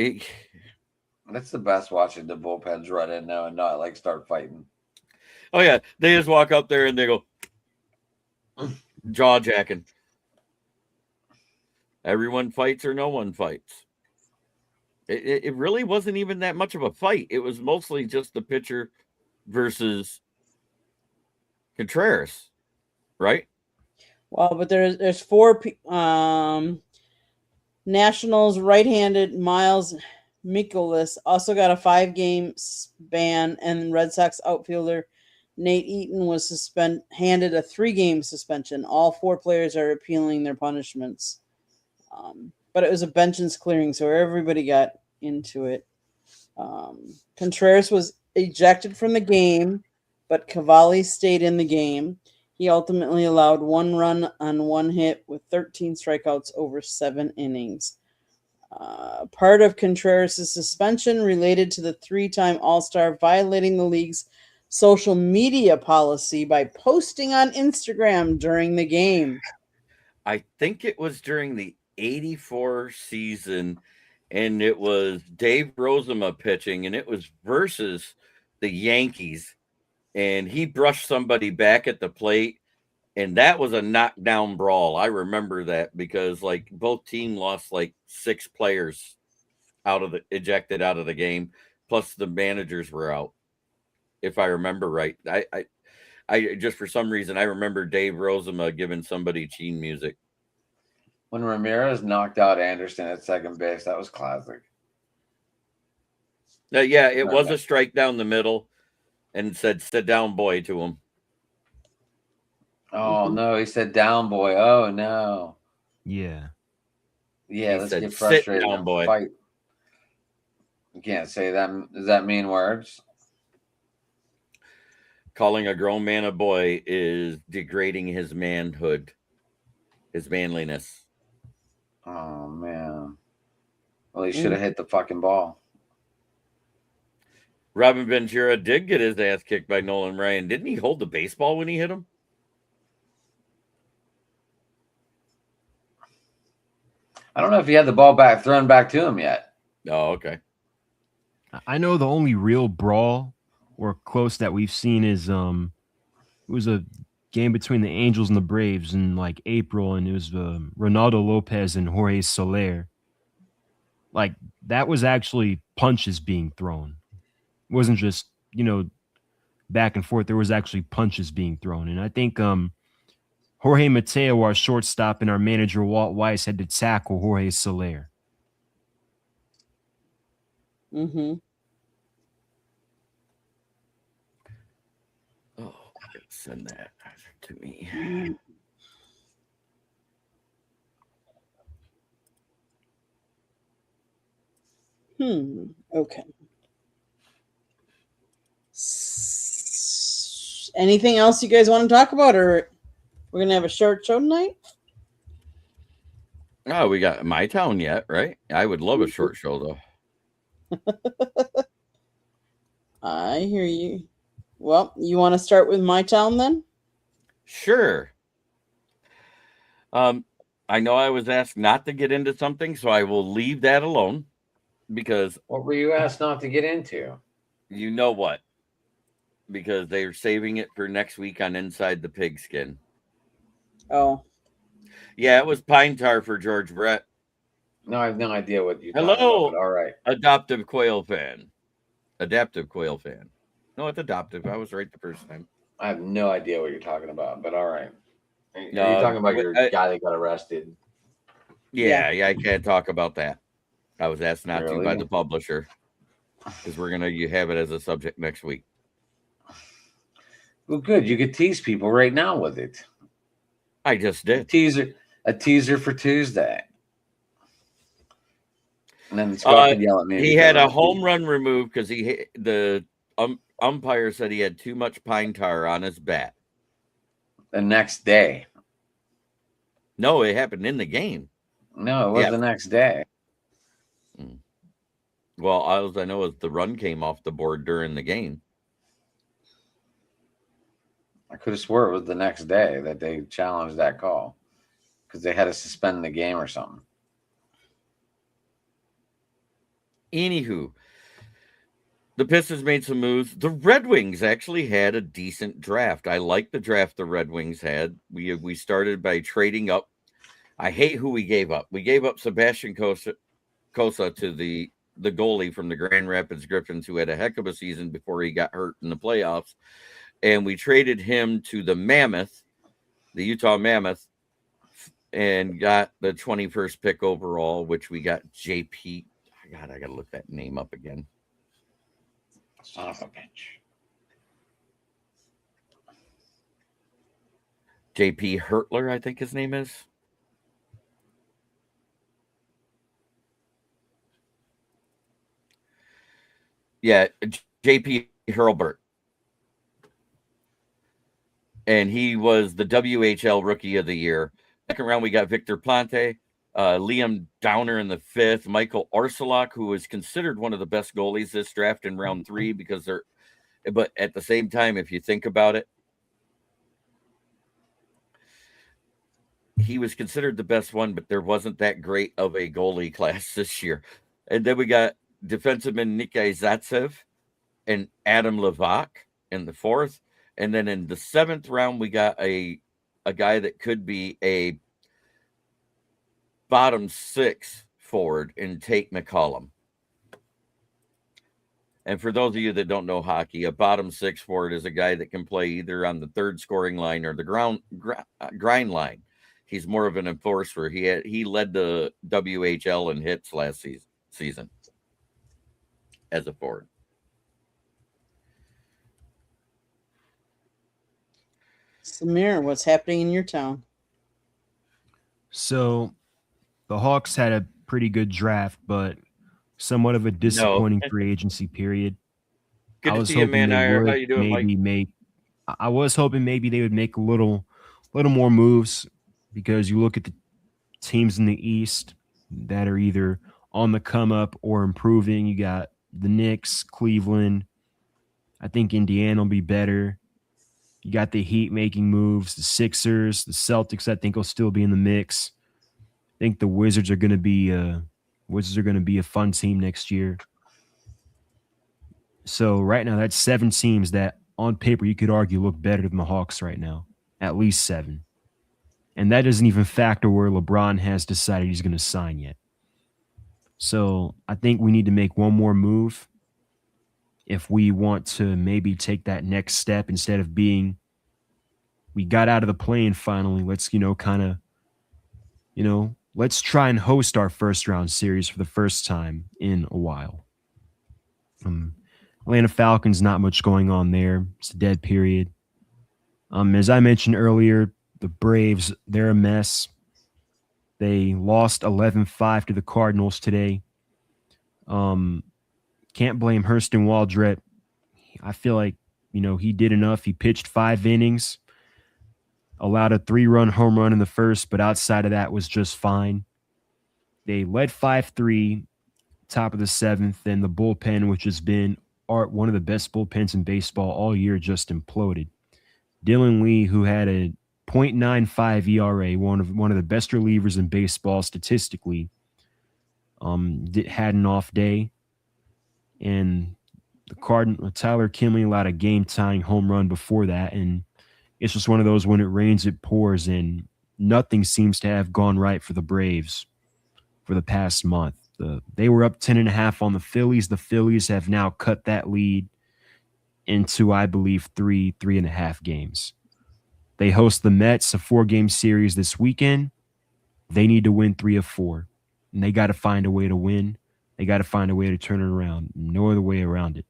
Speaker 4: that's the best, watching the bullpens run in now and not like start fighting.
Speaker 2: Oh yeah, they just walk up there and they go jaw jacking. Everyone fights or no one fights. It really wasn't even that much of a fight. It was mostly just the pitcher versus Contreras, right?
Speaker 1: Well, but there's 4 Nationals right-handed Miles Mikolas also got a 5-game ban, and Red Sox outfielder Nate Eaton was handed a 3-game suspension. All 4 players are appealing their punishments. But it was a benches clearing, so everybody got into it. Contreras was ejected from the game, but Cavalli stayed in the game. He ultimately allowed 1 run on 1 hit with 13 strikeouts over 7 innings. Part of Contreras' suspension related to the 3-time All-Star violating the league's social media policy by posting on Instagram during the game.
Speaker 2: I think it was during the 84 season, and it was Dave Rozema pitching, and it was versus the Yankees. And he brushed somebody back at the plate, and that was a knockdown brawl. I remember that because like both team lost like 6 players ejected out of the game, plus the managers were out. If I remember right, I just for some reason I remember Dave Rozema giving somebody Cheen music.
Speaker 4: When Ramirez knocked out Anderson at second base, that was classic.
Speaker 2: Yeah, it was a strike down the middle, and said "sit down, boy" to him.
Speaker 4: Oh no, he said "down, boy." Oh no.
Speaker 3: Yeah.
Speaker 4: Yeah,
Speaker 2: He
Speaker 4: let's
Speaker 2: said,
Speaker 4: get
Speaker 2: "Sit
Speaker 4: frustrated
Speaker 2: down,
Speaker 4: and
Speaker 2: boy."
Speaker 4: fight. You can't say that. Does that mean words?
Speaker 2: Calling a grown man a boy is degrading his manhood, his manliness.
Speaker 4: Oh man. Well, he should have hit the fucking ball.
Speaker 2: Robin Ventura did get his ass kicked by Nolan Ryan. Didn't he hold the baseball when he hit him?
Speaker 4: I don't know if he had the ball thrown back to him yet.
Speaker 2: Oh, okay.
Speaker 3: I know the only real brawl or close that we've seen is it was a game between the Angels and the Braves in like April, and it was Ronaldo Lopez and Jorge Soler. Like that was actually punches being thrown. It wasn't just, back and forth. There was actually punches being thrown. And I think Jorge Mateo, our shortstop, and our manager Walt Weiss had to tackle Jorge Soler.
Speaker 1: Mm-hmm.
Speaker 2: Oh, send that to me.
Speaker 1: Okay. Anything else you guys want to talk about, or we're gonna have a short show tonight?
Speaker 2: Oh, we got My Town yet, right? I would love a short show though.
Speaker 1: I hear you. Well, you want to start with My Town then?
Speaker 2: Sure. I know I was asked not to get into something, so I will leave that alone because
Speaker 4: What were you asked not to get into?
Speaker 2: you know what? Because they're saving it for next week on Inside the Pigskin.
Speaker 1: Oh.
Speaker 2: Yeah, it was pine tar for George Brett.
Speaker 4: No, I have no idea what you're
Speaker 2: Hello,
Speaker 4: talking about, but all right.
Speaker 2: Adaptive quail fan. No, it's adoptive. I was right the first time.
Speaker 4: I have no idea what you're talking about, but all right. Are you
Speaker 2: No,
Speaker 4: talking about your guy that got arrested?
Speaker 2: Yeah, I can't talk about that. I was asked not to by
Speaker 4: Really?
Speaker 2: the publisher because we're gonna have it as a subject next week.
Speaker 4: Well, good. You could tease people right now with it.
Speaker 2: I just did.
Speaker 4: A teaser for Tuesday. And then Scott could yell at me.
Speaker 2: He had a home run removed because the umpire said he had too much pine tar on his bat.
Speaker 4: The next day.
Speaker 2: No, it happened in the game.
Speaker 4: No, it was the next day.
Speaker 2: Well, all I know is the run came off the board during the game.
Speaker 4: I could have swore it was the next day that they challenged that call because they had to suspend the game or something.
Speaker 2: Anywho, the Pistons made some moves. The Red Wings actually had a decent draft. I like the draft the Red Wings had. We started by trading up. I hate who we gave up. We gave up Sebastian Cosa to the goalie from the Grand Rapids Griffins, who had a heck of a season before he got hurt in the playoffs. And we traded him to the Utah Mammoth, and got the 21st pick overall, which we got JP. God, I got to look that name up again.
Speaker 4: Son of a bitch.
Speaker 2: JP Hertler, I think his name is. Yeah, JP Hurlbert. and he was the WHL Rookie of the Year. Second round, we got Victor Plante, Liam Downer in the 5th, Michael Arcelak, who was considered one of the best goalies this draft in round 3 because they're. But at the same time, if you think about it, he was considered the best one, but there wasn't that great of a goalie class this year. And then we got defenseman Nikolai Zaitsev and Adam Levac in the 4th. And then in the 7th round, we got a guy that could be a bottom 6 forward in Tate McCollum. And for those of you that don't know hockey, a bottom 6 forward is a guy that can play either on the 3rd scoring line or the grind line. He's more of an enforcer. He led the WHL in hits last season as a forward.
Speaker 1: Samir, what's happening in your town?
Speaker 3: So the Hawks had a pretty good draft, but somewhat of a disappointing free agency period.
Speaker 2: Good to see you, man. How you doing, Mike?
Speaker 3: I was hoping maybe they would make a little more moves, because you look at the teams in the East that are either on the come up or improving. You got the Knicks, Cleveland. I think Indiana will be better. You got the Heat making moves, the Sixers, the Celtics. I think will still be in the mix. I think the Wizards are going to be a fun team next year. So right now, that's 7 teams that on paper you could argue look better than the Hawks right now. At least 7. And that doesn't even factor where LeBron has decided he's going to sign yet. So I think we need to make one more move if we want to maybe take that next step, instead of being, we got out of the play-in finally. Let's, let's try and host our first round series for the first time in a while. Atlanta Falcons, not much going on there. It's a dead period. As I mentioned earlier, the Braves, they're a mess. They lost 11-5 to the Cardinals today. Can't blame Hurston Waldrep. I feel like, he did enough. He pitched 5 innings, allowed a 3-run home run in the first, but outside of that was just fine. They led 5-3, top of the 7th, and the bullpen, which has been one of the best bullpens in baseball all year, just imploded. Dylan Lee, who had a .95 ERA, one of the best relievers in baseball statistically, had an off day. And Tyler Kinley allowed a game-tying home run before that, and it's just one of those, when it rains, it pours, and nothing seems to have gone right for the Braves for the past month. They were up 10.5 on the Phillies. The Phillies have now cut that lead into, I believe, 3.5 games. They host the Mets, a 4-game series this weekend. They need to win 3 of 4, and they got to find a way to win. They got to find a way to turn it around. No other way around it.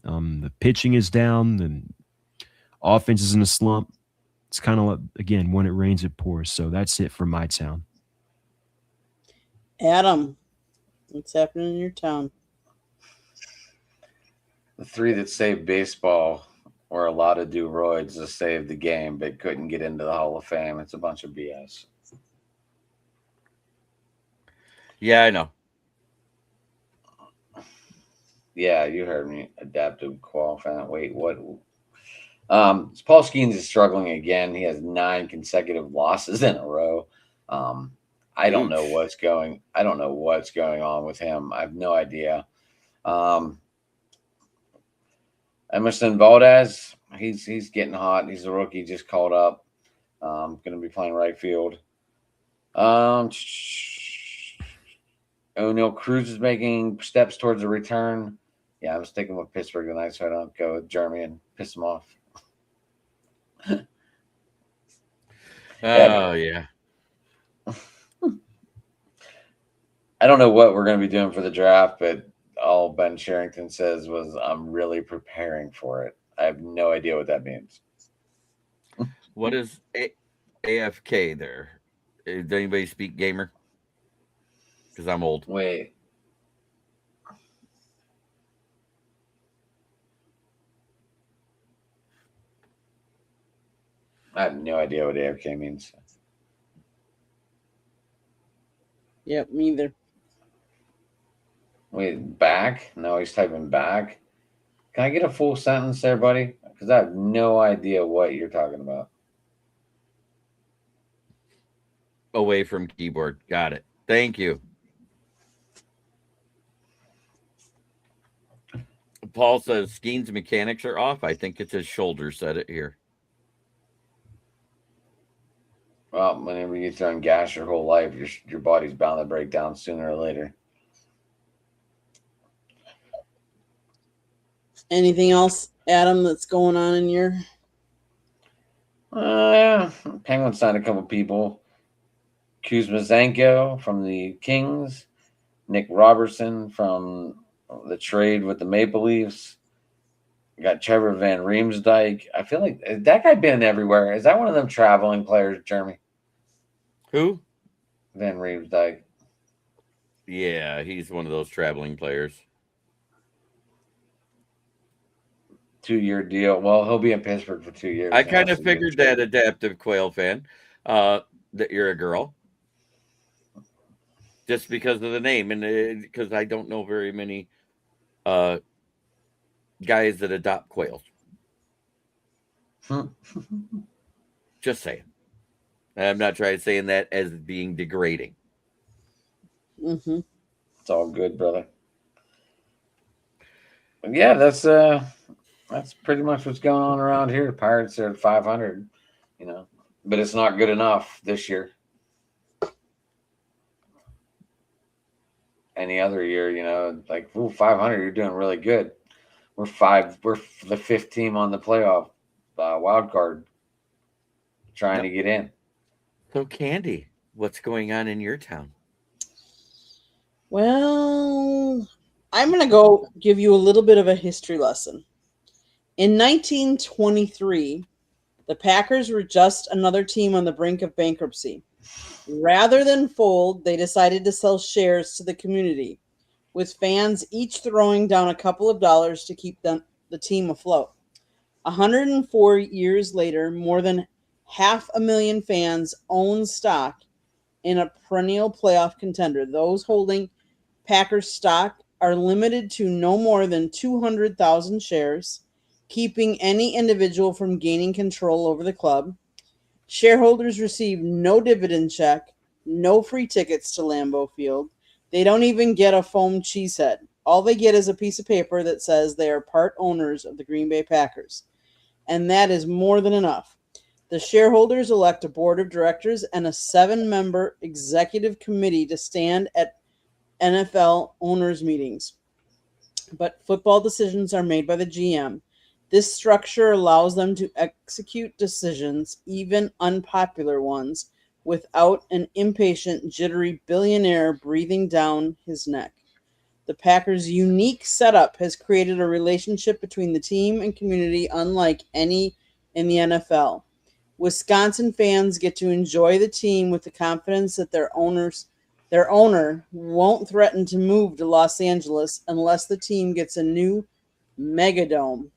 Speaker 3: The pitching is down. The offense is in a slump. It's kind of like, again, when it rains, it pours. So that's it for my town.
Speaker 1: Adam, what's happening in your town?
Speaker 4: The 3 that saved baseball were a lot of do-roids to save the game, but couldn't get into the Hall of Fame. It's a bunch of BS.
Speaker 2: Yeah, I know.
Speaker 4: Yeah, you heard me. Adaptive qual fan. Wait, what? Paul Skeens is struggling again. He has 9 consecutive losses in a row. I don't know what's going on with him. I have no idea. Emerson Valdez, he's getting hot. He's a rookie, just called up. Going to be playing right field. O'Neal Cruz is making steps towards a return. Yeah, I'm sticking with Pittsburgh tonight, so I don't go with Jeremy and piss him off.
Speaker 2: Oh, yeah.
Speaker 4: I don't know what we're going to be doing for the draft, but all Ben Sherrington says was, I'm really preparing for it. I have no idea what that means.
Speaker 2: What is AFK there? Does anybody speak gamer? Because I'm old.
Speaker 4: Wait. I have no idea what AFK means.
Speaker 1: Yep, me either.
Speaker 4: Wait, back? No, he's typing back. Can I get a full sentence there, buddy? Because I have no idea what you're talking about.
Speaker 2: Away from keyboard. Got it. Thank you. Paul says Skeen's mechanics are off. I think it's his shoulder said it here.
Speaker 4: Well, whenever you throwing gas your whole life, your body's bound to break down sooner or later.
Speaker 1: Anything else, Adam, that's going on in your?
Speaker 4: Penguins signed a couple people. Kuzmazenko from the Kings, Nick Robertson from the trade with the Maple Leafs. We got Trevor Van Riemsdyk. I feel like that guy been everywhere. Is that one of them traveling players, Jeremy?
Speaker 2: Who?
Speaker 4: Van Riemsdyk.
Speaker 2: Yeah, he's one of those traveling players.
Speaker 4: 2-year deal. Well, he'll be in Pittsburgh for 2 years.
Speaker 2: I kind of figured that, Adaptive Quail fan, that you're a girl. Just because of the name, and because I don't know very many guys that adopt quails. Just saying. I'm not trying to say that as being degrading.
Speaker 1: Mm-hmm.
Speaker 4: It's all good, brother. But yeah, that's pretty much what's going on around here. The Pirates are at 500, but it's not good enough this year. Any other year, like 500, you're doing really good. We're the fifth team on the playoff wild card, trying to get in.
Speaker 2: So, Candy, what's going on in your town?
Speaker 1: Well, I'm going to go give you a little bit of a history lesson. In 1923, the Packers were just another team on the brink of bankruptcy. Rather than fold, they decided to sell shares to the community, with fans each throwing down a couple of dollars to keep the team afloat. 104 years later, more than 500,000 fans own stock in a perennial playoff contender. Those holding Packers stock are limited to no more than 200,000 shares, keeping any individual from gaining control over the club. Shareholders receive no dividend check, no free tickets to Lambeau Field. They don't even get a foam cheesehead. All they get is a piece of paper that says they are part owners of the Green Bay Packers. And that is more than enough. The shareholders elect a board of directors and a 7-member executive committee to stand at NFL owners' meetings. But football decisions are made by the GM. This structure allows them to execute decisions, even unpopular ones, without an impatient, jittery billionaire breathing down his neck. The Packers' unique setup has created a relationship between the team and community unlike any in the NFL. Wisconsin fans get to enjoy the team with the confidence that their owner won't threaten to move to Los Angeles unless the team gets a new megadome.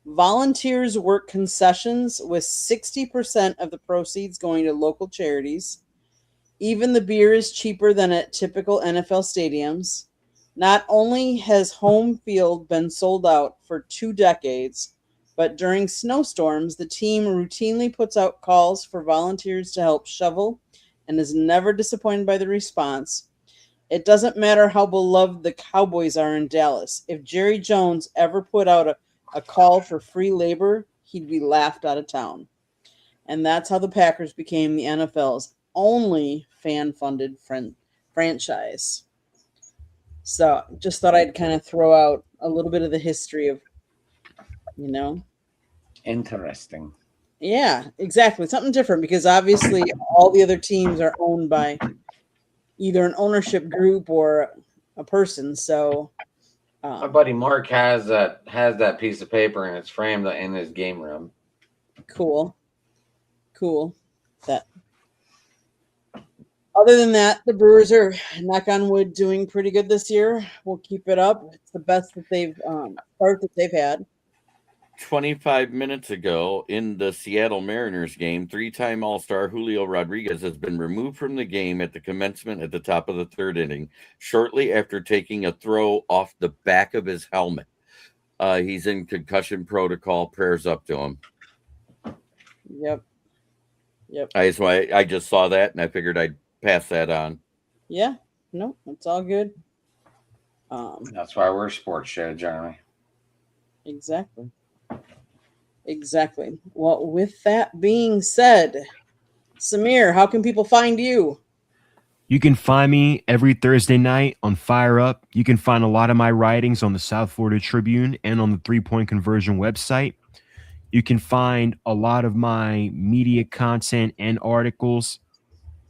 Speaker 1: Volunteers work concessions with 60% of the proceeds going to local charities. Even the beer is cheaper than at typical NFL stadiums. Not only has home field been sold out for 2 decades, but during snowstorms, the team routinely puts out calls for volunteers to help shovel and is never disappointed by the response. It doesn't matter how beloved the Cowboys are in Dallas. If Jerry Jones ever put out a call for free labor, he'd be laughed out of town. And that's how the Packers became the NFL's only fan-funded franchise. So just thought I'd kind of throw out a little bit of the history of,
Speaker 4: Interesting.
Speaker 1: Yeah, exactly. Something different because obviously all the other teams are owned by either an ownership group or a person. So
Speaker 4: my buddy Mark has that piece of paper and it's framed in his game room.
Speaker 1: Cool. That. Other than that, the Brewers are, knock on wood, doing pretty good this year. We'll keep it up. It's the best that they've start that they've had.
Speaker 2: 25 minutes ago in the Seattle Mariners game, three-time All-Star Julio Rodriguez has been removed from the game at the commencement at the top of the third inning, shortly after taking a throw off the back of his helmet. He's in concussion protocol. Prayers up to him.
Speaker 1: Yep.
Speaker 2: I just saw that and I figured I'd pass that on.
Speaker 1: Yeah. No, it's all good.
Speaker 4: That's why we're a sports show, Jeremy.
Speaker 1: Exactly. Well, with that being said, Samir, how can people find you?
Speaker 3: You can find me every Thursday night on Fire Up. You can find a lot of my writings on the South Florida Tribune and on the 3-Point Conversion website. You can find a lot of my media content and articles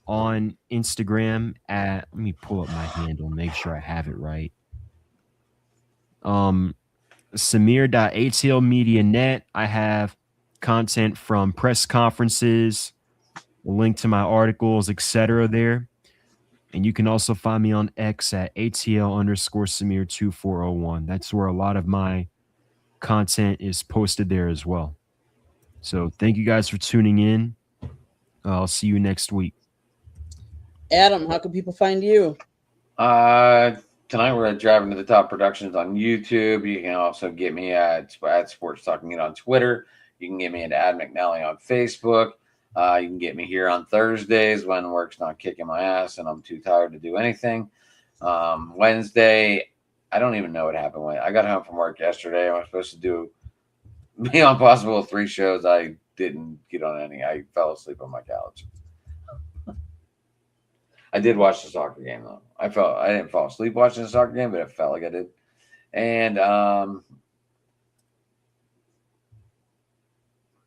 Speaker 3: on Instagram at, let me pull up my handle, make sure I have it right. Samir.atlmedianet. I have content from press conferences, a link to my articles, etc. there. And you can also find me on X at ATL_Samir2401. That's where a lot of my content is posted there as well. So thank you guys for tuning in. I'll see you next week.
Speaker 1: Adam, how can people find you?
Speaker 4: Tonight we're at Driving to the Top Productions on YouTube. You can also get me at Sports Talking It on Twitter. You can get me at Ad McNally on Facebook. You can get me here on Thursdays when work's not kicking my ass and I'm too tired to do anything. Wednesday, I don't even know what happened. When I got home from work yesterday, I was supposed to be on possible 3 shows. I didn't get on any. I fell asleep on my couch. I did watch the soccer game though. I didn't fall asleep watching the soccer game, but it felt like I did. And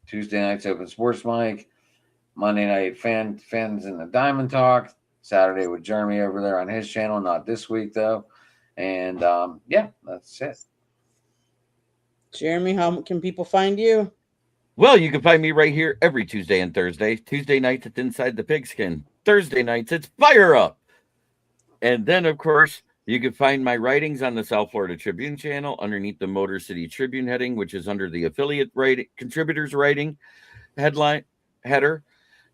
Speaker 4: Tuesday night's open sports mic. Monday night fans in the Diamond Talk. Saturday with Jeremy over there on his channel. Not this week though. And yeah, that's it.
Speaker 1: Jeremy, how can people find you?
Speaker 2: Well, you can find me right here every Tuesday and Thursday. Tuesday nights, it's Inside the Pigskin. Thursday nights, it's Fire Up. And then, of course, you can find my writings on the South Florida Tribune channel underneath the Motor City Tribune heading, which is under the affiliate contributors writing header.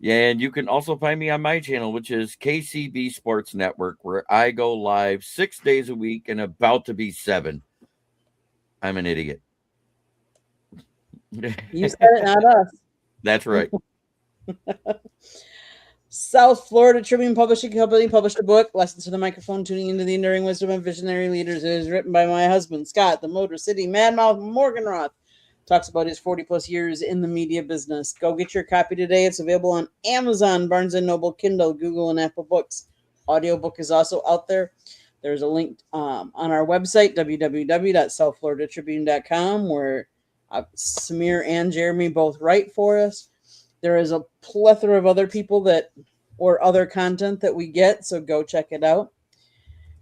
Speaker 2: And you can also find me on my channel, which is KCB Sports Network, where I go live 6 days a week and about to be 7. I'm an idiot.
Speaker 1: You said it, not us.
Speaker 2: That's right.
Speaker 1: South Florida Tribune Publishing Company published a book, Lessons to the Microphone, Tuning into the Enduring Wisdom of Visionary Leaders. It is written by my husband, Scott, the Motor City Madmouth Morganroth. Talks about his 40-plus years in the media business. Go get your copy today. It's available on Amazon, Barnes & Noble, Kindle, Google, and Apple Books. Audiobook is also out there. There's a link on our website, www.southfloridatribune.com, where Samir and Jeremy both write for us. There is a plethora of other people or other content that we get, so go check it out.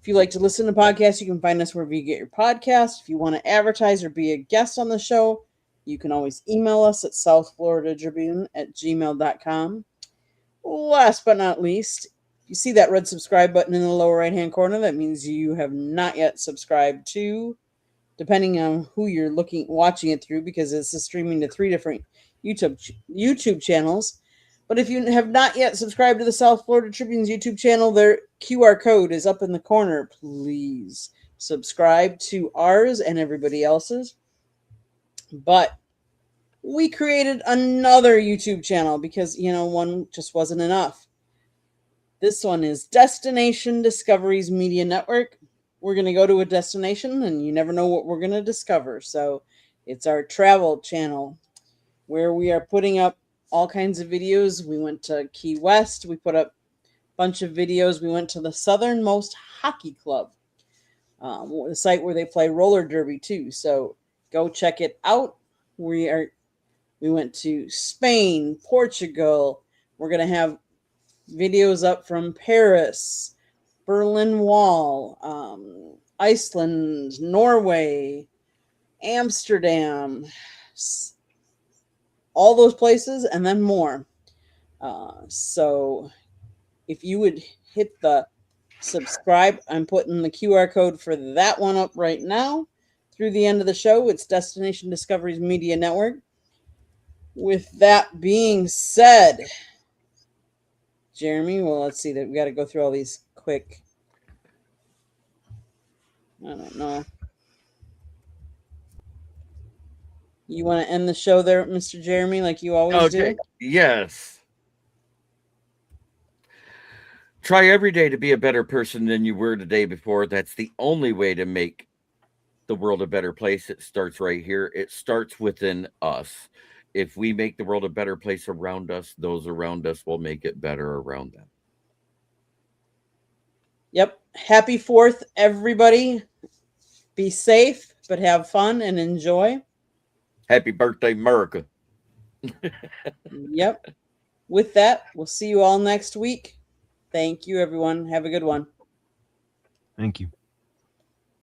Speaker 1: If you like to listen to podcasts, you can find us wherever you get your podcasts. If you want to advertise or be a guest on the show, you can always email us at southfloridatribune@gmail.com. Last but not least, you see that red subscribe button in the lower right-hand corner. That means you have not yet subscribed to, depending on who you're watching it through, because it's streaming to 3 different YouTube channels. But if you have not yet subscribed to the South Florida Tribune's YouTube channel, their QR code is up in the corner. Please subscribe to ours and everybody else's. But we created another YouTube channel because, one just wasn't enough. This one is Destination Discoveries Media Network. We're going to go to a destination and you never know what we're going to discover. So it's our travel channel where we are putting up all kinds of videos. We went to Key West. We put up a bunch of videos. We went to the Southernmost Hockey Club, the site where they play roller derby too. So go check it out. We went to Spain, Portugal. We're going to have videos up from Paris, Berlin Wall, Iceland, Norway, Amsterdam, all those places, and then more. So if you would hit the subscribe, I'm putting the QR code for that one up right now. through the end of the show. It's Destination Discoveries Media Network. With that being said, Jeremy, well, let's see that we got to go through all these quick. I don't know. You want to end the show there, Mr. Jeremy, like you always
Speaker 2: Okay.
Speaker 1: do?
Speaker 2: Yes. Try every day to be a better person than you were the day before. That's the only way to make the world a better place. It starts right here. It starts within us. If we make the world a better place around us, those around us will make it better around them.
Speaker 1: Yep. Happy 4th, everybody. Be safe, but have fun and enjoy.
Speaker 2: Happy birthday, America.
Speaker 1: Yep. With that, we'll see you all next week. Thank you, everyone. Have a good one.
Speaker 3: Thank you.